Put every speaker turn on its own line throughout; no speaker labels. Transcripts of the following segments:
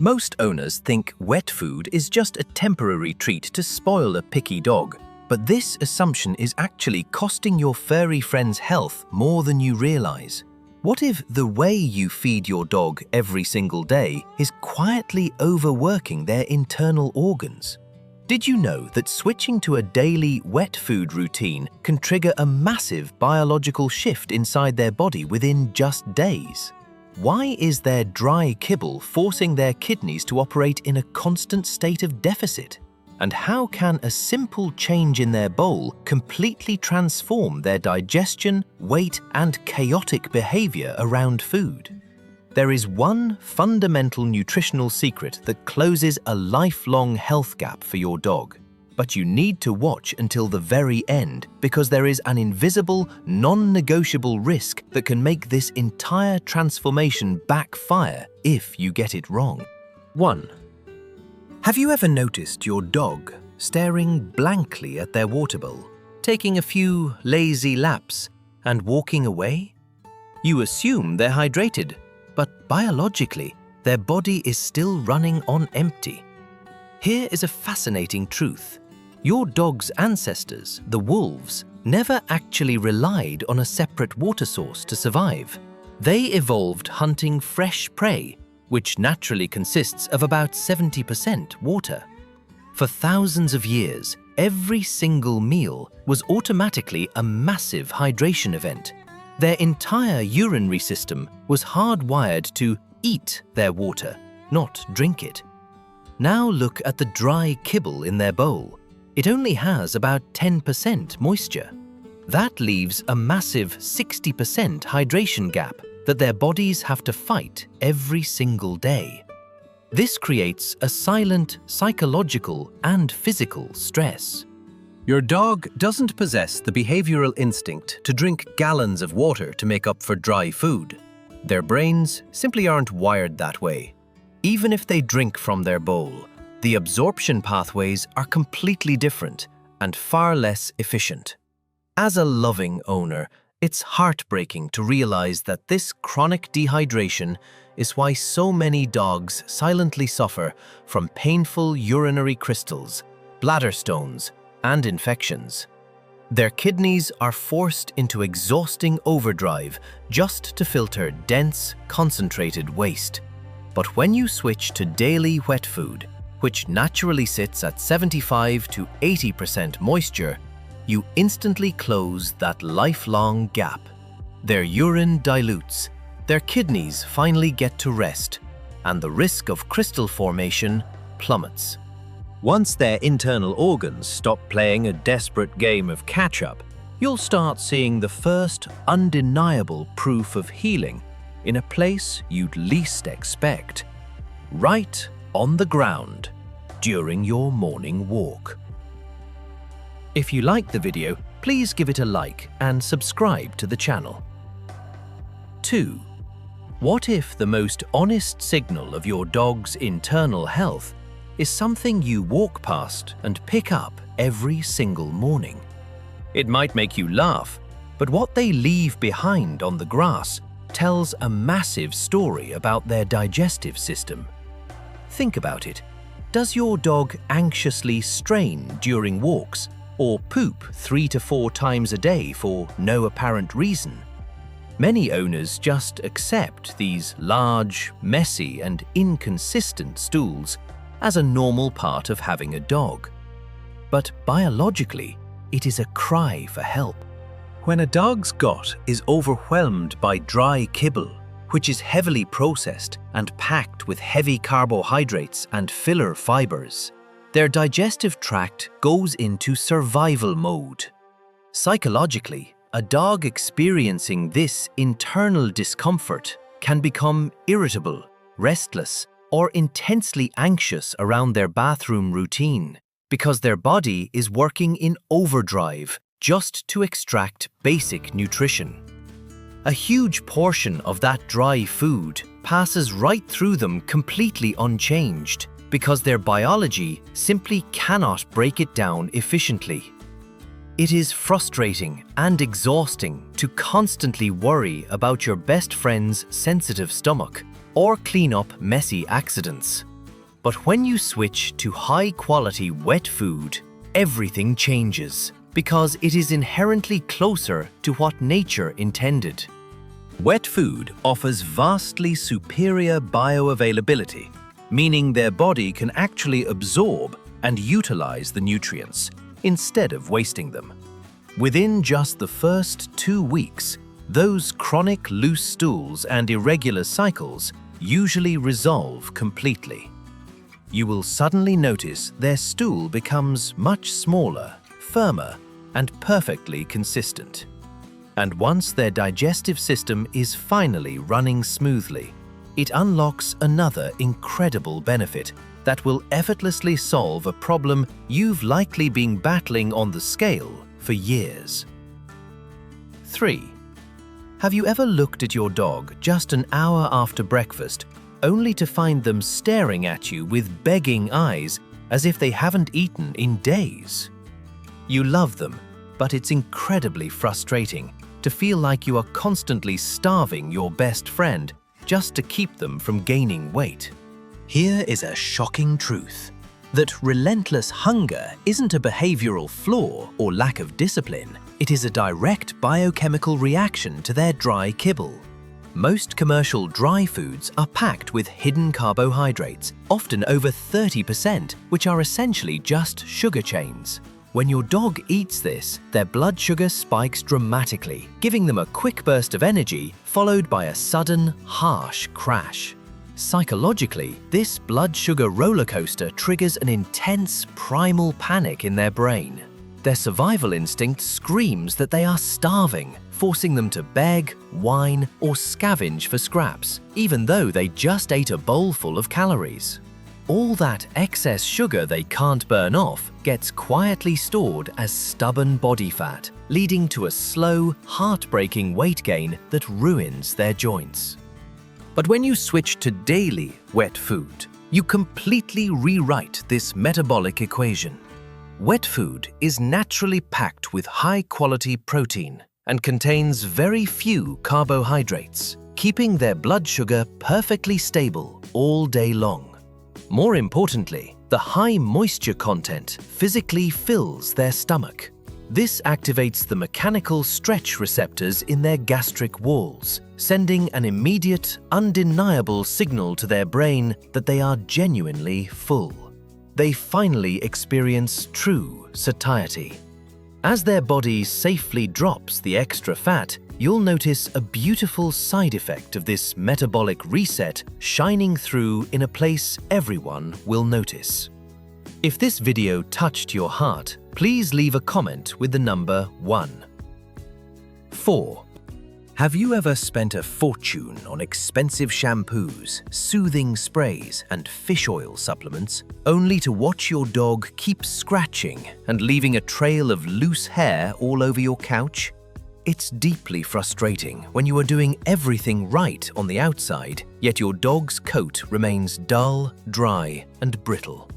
Most owners think wet food is just a temporary treat to spoil a picky dog, but this assumption is actually costing your furry friend's health more than you realize. What if the way you feed your dog every single day is quietly overworking their internal organs? Did you know that switching to a daily wet food routine can trigger a massive biological shift inside their body within just days? Why is their dry kibble forcing their kidneys to operate in a constant state of deficit? And how can a simple change in their bowl completely transform their digestion, weight, and chaotic behavior around food? There is one fundamental nutritional secret that closes a lifelong health gap for your dog. But you need to watch until the very end because there is an invisible, non-negotiable risk that can make this entire transformation backfire if you get it wrong. 1. Have you ever noticed your dog staring blankly at their water bowl, taking a few lazy laps and walking away? You assume they're hydrated, but biologically, their body is still running on empty. Here is a fascinating truth. Your dog's ancestors, the wolves, never actually relied on a separate water source to survive. They evolved hunting fresh prey, which naturally consists of about 70% water. For thousands of years, every single meal was automatically a massive hydration event. Their entire urinary system was hardwired to eat their water, not drink it. Now look at the dry kibble in their bowl. It only has about 10% moisture. That leaves a massive 60% hydration gap that their bodies have to fight every single day. This creates a silent psychological and physical stress.
Your dog doesn't possess the behavioral instinct to drink gallons of water to make up for dry food. Their brains simply aren't wired that way. Even if they drink from their bowl, the absorption pathways are completely different and far less efficient. As a loving owner, it's heartbreaking to realize that this chronic dehydration is why so many dogs silently suffer from painful urinary crystals, bladder stones, and infections. Their kidneys are forced into exhausting overdrive just to filter dense, concentrated waste. But when you switch to daily wet food, which naturally sits at 75 to 80% moisture, you instantly close that lifelong gap. Their urine dilutes, their kidneys finally get to rest, and the risk of crystal formation plummets. Once their internal organs stop playing a desperate game of catch-up, you'll start seeing the first undeniable proof of healing in a place you'd least expect, right on the ground during your morning walk. If you liked the video, please give it a like and subscribe to the channel. 2. What if the most honest signal of your dog's internal health is something you walk past and pick up every single morning? It might make you laugh, but what they leave behind on the grass tells a massive story about their digestive system. Think about it. Does your dog anxiously strain during walks or poop 3 to 4 times a day for no apparent reason? Many owners just accept these large, messy, and inconsistent stools as a normal part of having a dog. But biologically, it is a cry for help. When a dog's gut is overwhelmed by dry kibble, which is heavily processed and packed with heavy carbohydrates and filler fibers, their digestive tract goes into survival mode. Psychologically, a dog experiencing this internal discomfort can become irritable, restless, or intensely anxious around their bathroom routine because their body is working in overdrive just to extract basic nutrition. A huge portion of that dry food passes right through them completely unchanged because their biology simply cannot break it down efficiently. It is frustrating and exhausting to constantly worry about your best friend's sensitive stomach, or clean up messy accidents. But when you switch to high-quality wet food, everything changes because it is inherently closer to what nature intended. Wet food offers vastly superior bioavailability, meaning their body can actually absorb and utilize the nutrients instead of wasting them. Within just the first 2 weeks, those chronic loose stools and irregular cycles usually resolve completely. You will suddenly notice their stool becomes much smaller, firmer, and perfectly consistent. And once their digestive system is finally running smoothly, it unlocks another incredible benefit that will effortlessly solve a problem you've likely been battling on the scale for years. 3. Have you ever looked at your dog just an hour after breakfast, only to find them staring at you with begging eyes as if they haven't eaten in days? You love them, but it's incredibly frustrating to feel like you are constantly starving your best friend just to keep them from gaining weight. Here is a shocking truth: that relentless hunger isn't a behavioral flaw or lack of discipline. It is a direct biochemical reaction to their dry kibble. Most commercial dry foods are packed with hidden carbohydrates, often over 30%, which are essentially just sugar chains. When your dog eats this, their blood sugar spikes dramatically, giving them a quick burst of energy followed by a sudden, harsh crash. Psychologically, this blood sugar roller coaster triggers an intense, primal panic in their brain. Their survival instinct screams that they are starving, forcing them to beg, whine, or scavenge for scraps, even though they just ate a bowl full of calories. All that excess sugar they can't burn off gets quietly stored as stubborn body fat, leading to a slow, heartbreaking weight gain that ruins their joints. But when you switch to daily wet food, you completely rewrite this metabolic equation. Wet food is naturally packed with high-quality protein and contains very few carbohydrates, keeping their blood sugar perfectly stable all day long. More importantly, the high moisture content physically fills their stomach. This activates the mechanical stretch receptors in their gastric walls, sending an immediate, undeniable signal to their brain that they are genuinely full. They finally experience true satiety. As their body safely drops the extra fat, you'll notice a beautiful side effect of this metabolic reset shining through in a place everyone will notice. If this video touched your heart, please leave a comment with the number 1. 4. Have you ever spent a fortune on expensive shampoos, soothing sprays, and fish oil supplements, only to watch your dog keep scratching and leaving a trail of loose hair all over your couch? It's deeply frustrating when you are doing everything right on the outside, yet your dog's coat remains dull, dry, and brittle.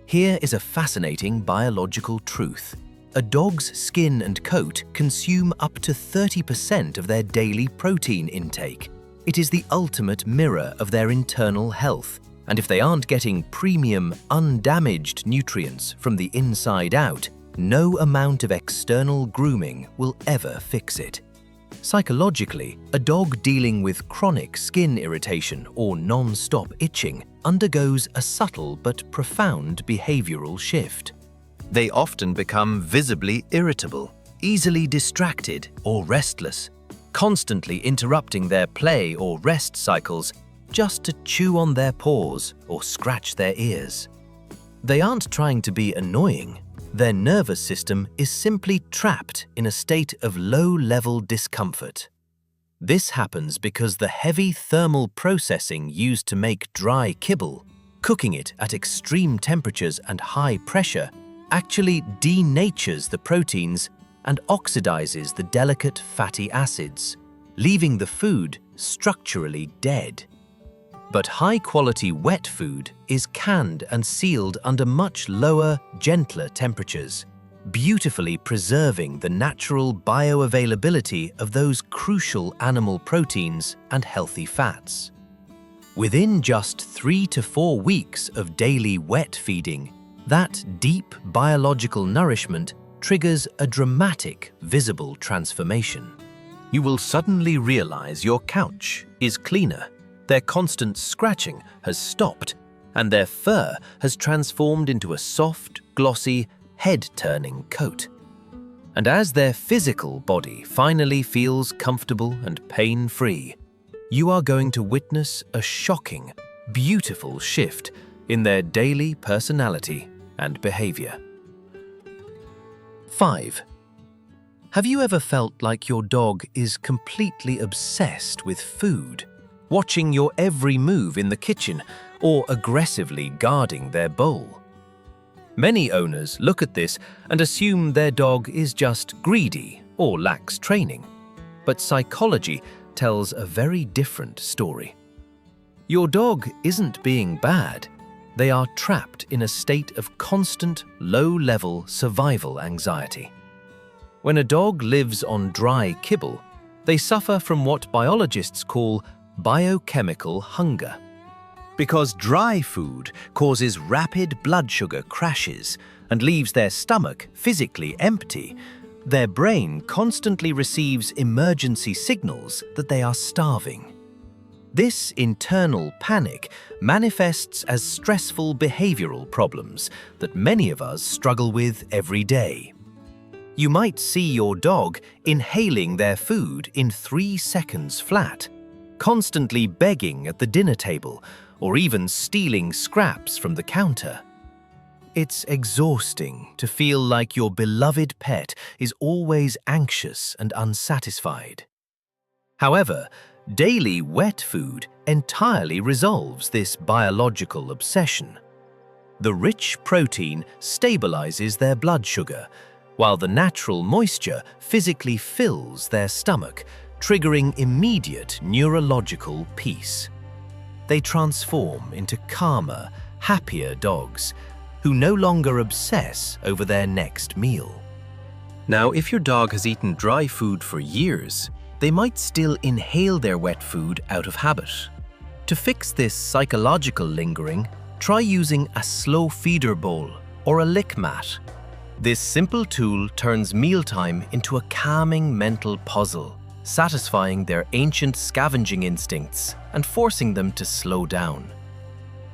Here is a fascinating biological truth. A dog's skin and coat consume up to 30% of their daily protein intake. It is the ultimate mirror of their internal health, and if they aren't getting premium, undamaged nutrients from the inside out, no amount of external grooming will ever fix it. Psychologically, a dog dealing with chronic skin irritation or non-stop itching undergoes a subtle but profound behavioral shift. They often become visibly irritable, easily distracted or restless, constantly interrupting their play or rest cycles just to chew on their paws or scratch their ears. They aren't trying to be annoying. Their nervous system is simply trapped in a state of low-level discomfort. This happens because the heavy thermal processing used to make dry kibble, cooking it at extreme temperatures and high pressure, actually denatures the proteins and oxidizes the delicate fatty acids, leaving the food structurally dead. But high-quality wet food is canned and sealed under much lower, gentler temperatures, beautifully preserving the natural bioavailability of those crucial animal proteins and healthy fats.
Within just 3 to 4 weeks of daily wet feeding, that deep biological nourishment triggers a dramatic, visible transformation. You will suddenly realize your couch is cleaner, their constant scratching has stopped, and their fur has transformed into a soft, glossy, head-turning coat. And as their physical body finally feels comfortable and pain-free, you are going to witness a shocking, beautiful shift in their daily personality and behavior. 5. Have you ever felt like your dog is completely obsessed with food, watching your every move in the kitchen or aggressively guarding their bowl? Many owners look at this and assume their dog is just greedy or lacks training, but psychology tells a very different story. Your dog isn't being bad. They are trapped in a state of constant, low-level survival anxiety. When a dog lives on dry kibble, they suffer from what biologists call biochemical hunger. Because dry food causes rapid blood sugar crashes and leaves their stomach physically empty, their brain constantly receives emergency signals that they are starving. This internal panic manifests as stressful behavioral problems that many of us struggle with every day. You might see your dog inhaling their food in 3 seconds flat, constantly begging at the dinner table, or even stealing scraps from the counter. It's exhausting to feel like your beloved pet is always anxious and unsatisfied. However, daily wet food entirely resolves this biological obsession. The rich protein stabilizes their blood sugar, while the natural moisture physically fills their stomach, triggering immediate neurological peace. They transform into calmer, happier dogs who no longer obsess over their next meal. Now, if your dog has eaten dry food for years, they might still inhale their wet food out of habit. To fix this psychological lingering, try using a slow feeder bowl or a lick mat. This simple tool turns mealtime into a calming mental puzzle, satisfying their ancient scavenging instincts and forcing them to slow down.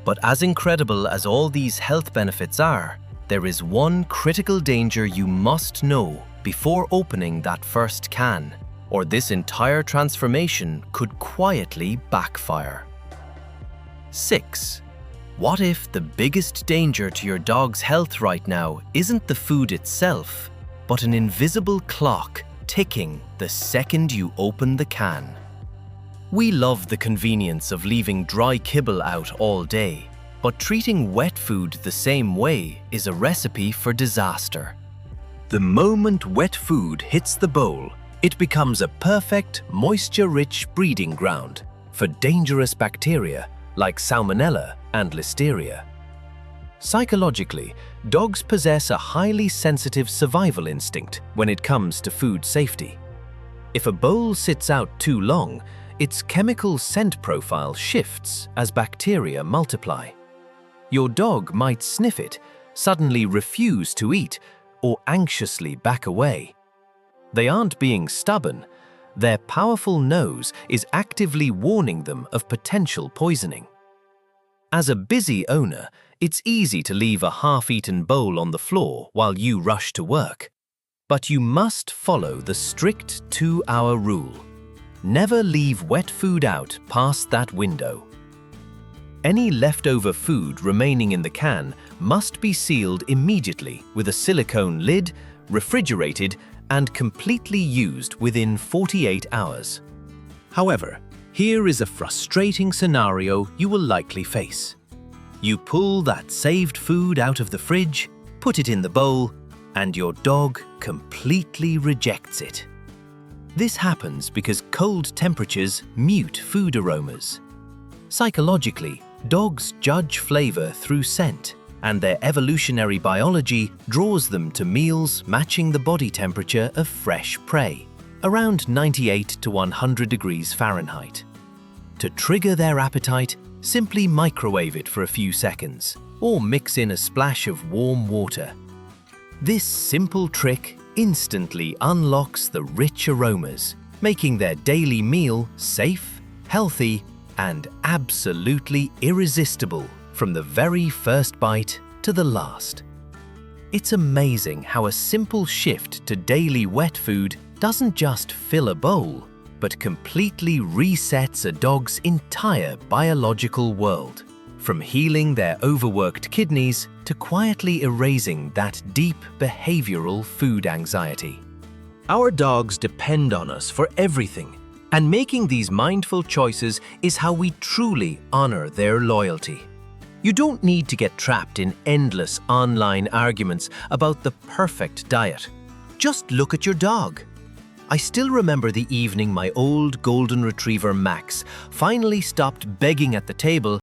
But as incredible as all these health benefits are, there is one critical danger you must know before opening that first can, or this entire transformation could quietly backfire. 6. What if the biggest danger to your dog's health right now isn't the food itself, but an invisible clock ticking the second you open the can? We love the convenience of leaving dry kibble out all day, but treating wet food the same way is a recipe for disaster. The moment wet food hits the bowl, it becomes a perfect, moisture-rich breeding ground for dangerous bacteria like Salmonella and Listeria. Psychologically, dogs possess a highly sensitive survival instinct when it comes to food safety. If a bowl sits out too long, its chemical scent profile shifts as bacteria multiply. Your dog might sniff it, suddenly refuse to eat, or anxiously back away. They aren't being stubborn. Their powerful nose is actively warning them of potential poisoning. As a busy owner, it's easy to leave a half-eaten bowl on the floor while you rush to work. But you must follow the strict 2-hour rule. Never leave wet food out past that window. Any leftover food remaining in the can must be sealed immediately with a silicone lid, refrigerated, and completely used within 48 hours. However, here is a frustrating scenario you will likely face. You pull that saved food out of the fridge, put it in the bowl, and your dog completely rejects it. This happens because cold temperatures mute food aromas. Psychologically, dogs judge flavor through scent, and their evolutionary biology draws them to meals matching the body temperature of fresh prey, around 98 to 100 degrees Fahrenheit. To trigger their appetite, Simply microwave it for a few seconds, or mix in a splash of warm water. This simple trick instantly unlocks the rich aromas, making their daily meal safe, healthy, and absolutely irresistible from the very first bite to the last. It's amazing how a simple shift to daily wet food doesn't just fill a bowl, but completely resets a dog's entire biological world, from healing their overworked kidneys to quietly erasing that deep behavioral food anxiety. Our dogs depend on us for everything, and making these mindful choices is how we truly honor their loyalty. You don't need to get trapped in endless online arguments about the perfect diet. Just look at your dog. I still remember the evening my old golden retriever Max finally stopped begging at the table